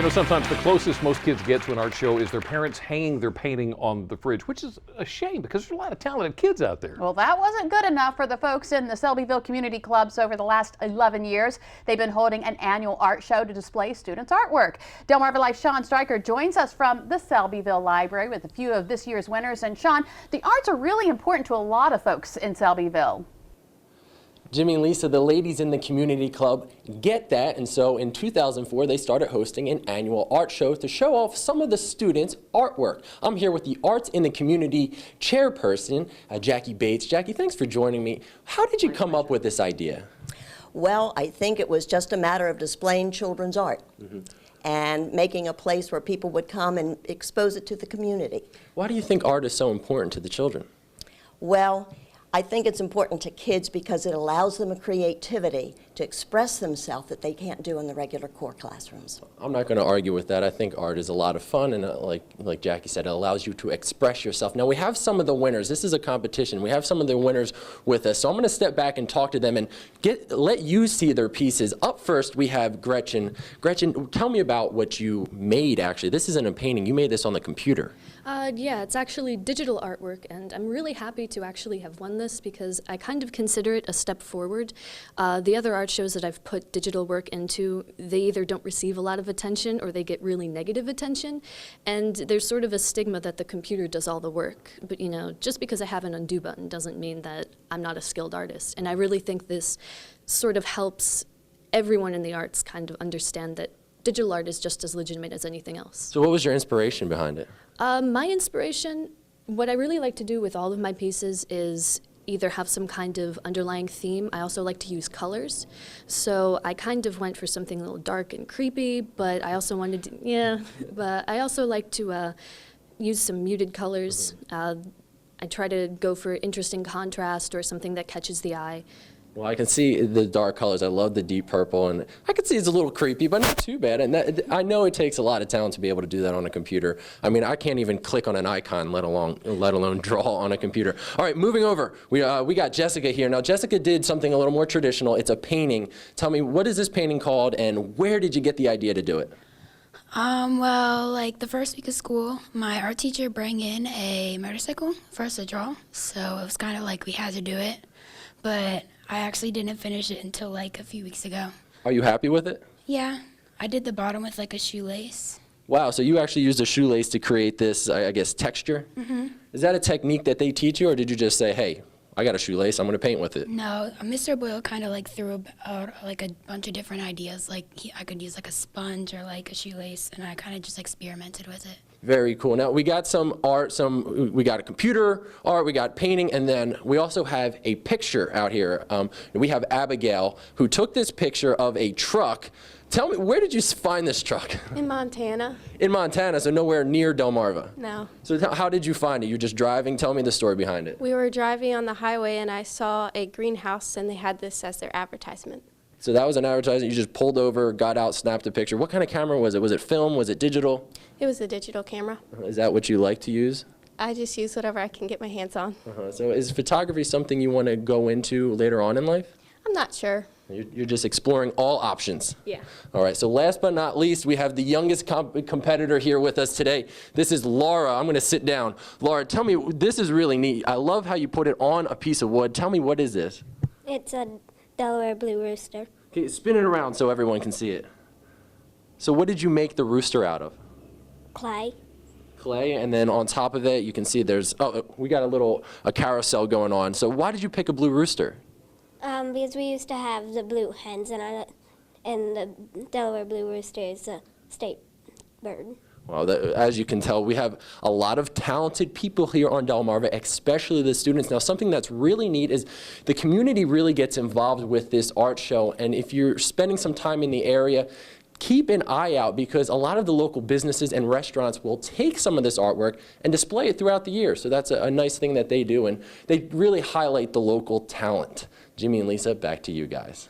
You know, sometimes the closest most kids get to an art show is their parents hanging their painting on the fridge, which is a shame because there's a lot of talented kids out there. Well, that wasn't good enough for the folks in the Selbyville Community Clubs over the last 11 years. They've been holding an annual art show to display students' artwork. DelmarvaLife Sean Stryker joins us from the Selbyville Library with a few of this year's winners. And Sean, the arts are really important to a lot of folks in Selbyville. Jimmy and Lisa, the ladies in the community club get that, and so in 2004 they started hosting an annual art show to show off some of the students' artwork. I'm here with the Arts in the Community chairperson, Jackie Bates. Jackie, thanks for joining me. How did you come up with this idea? Well, I think it was just a matter of displaying children's art and making a place where people would come and expose it to the community. Why do you think art is so important to the children? Well, I think it's important to kids because it allows them a creativity to express themselves that they can't do in the regular core classrooms. I'm not going to argue with that. I think art is a lot of fun, and like Jackie said, it allows you to express yourself. Now, we have some of the winners. This is a competition. We have some of the winners with us, so I'm going to step back and talk to them and let you see their pieces. Up first, we have Gretchen. Gretchen, tell me about what you made, actually. This isn't a painting. You made this on the computer. Yeah, it's actually digital artwork, and I'm really happy to actually have won this because I kind of consider it a step forward. The other art shows that I've put digital work into, they either don't receive a lot of attention or they get really negative attention, and there's sort of a stigma that the computer does all the work. But you know, just because I have an undo button doesn't mean that I'm not a skilled artist, and I really think this sort of helps everyone in the arts kind of understand that digital art is just as legitimate as anything else. So what was your inspiration behind it? My inspiration, what I really like to do with all of my pieces is either have some kind of underlying theme. I also like to use colors. So I kind of went for something a little dark and creepy, but I also wanted to, but I also like to use some muted colors. I try to go for interesting contrast or something that catches the eye. Well, I can see the dark colors. I love the deep purple, and I can see it's a little creepy, but not too bad. And I know it takes a lot of talent to be able to do that on a computer. I mean, I can't even click on an icon, let alone draw on a computer. All right, moving over. We got Jessica here. Now, Jessica did something a little more traditional. It's a painting. Tell me, what is this painting called, and where did you get the idea to do it? Well, like the first week of school, my art teacher brought in a motorcycle for us to draw, so it was kind of like we had to do it, but I actually didn't finish it until like a few weeks ago. Are you happy with it? Yeah, I did the bottom with like a shoelace. Wow, so you actually used a shoelace to create this, I guess, texture? Mm-hmm. Is that a technique that they teach you, or did you just say, hey, I got a shoelace, I'm going to paint with it? No, Mr. Boyle kind of like threw out like a bunch of different ideas. Like I could use like a sponge or like a shoelace, and I kind of just experimented with it. Very cool. Now we got some art, we got a computer art, we got painting, and then we also have a picture out here. We have Abigail, who took this picture of a truck. Tell me, where did you find this truck? In Montana. In Montana, so nowhere near Delmarva? No. So how did you find it? You were just driving? Tell me the story behind it. We were driving on the highway and I saw a greenhouse and they had this as their advertisement. So that was an advertisement. You just pulled over, got out, snapped a picture. What kind of camera was it? Was it film? Was it digital? It was a digital camera. Is that what you like to use? I just use whatever I can get my hands on. So is photography something you want to go into later on in life? I'm not sure. You're just exploring all options. Yeah. All right, so last but not least, we have the youngest competitor here with us today. This is Laura. I'm going to sit down. Laura, tell me, this is really neat. I love how you put it on a piece of wood. Tell me, what is this? It's a Delaware blue rooster. Okay, spin it around so everyone can see it. So what did you make the rooster out of? Clay. Clay, and then on top of it, you can see there's, we got a carousel going on. So why did you pick a blue rooster? Because we used to have the blue hens, and the Delaware blue rooster is a state bird. Well, as you can tell, we have a lot of talented people here on Delmarva, especially the students. Now, something that's really neat is the community really gets involved with this art show, and if you're spending some time in the area, keep an eye out because a lot of the local businesses and restaurants will take some of this artwork and display it throughout the year. So that's a nice thing that they do, and they really highlight the local talent. Jimmy and Lisa, back to you guys.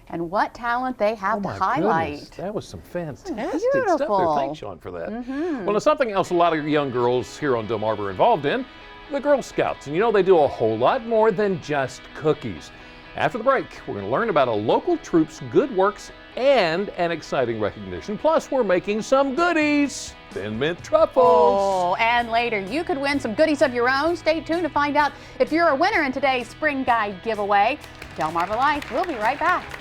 And what talent they have to highlight. Goodness, that was some fantastic Beautiful. stuff there. Thanks, Sean, for that. Well, now something else a lot of young girls here on Delmarva are involved in, the Girl Scouts. And you know, they do a whole lot more than just cookies. After the break, we're going to learn about a local troop's good works and an exciting recognition. Plus, we're making some goodies. Thin Mint truffles. Oh, and later you could win some goodies of your own. Stay tuned to find out if you're a winner in today's Spring Guide giveaway. DelmarvaLife, we'll be right back.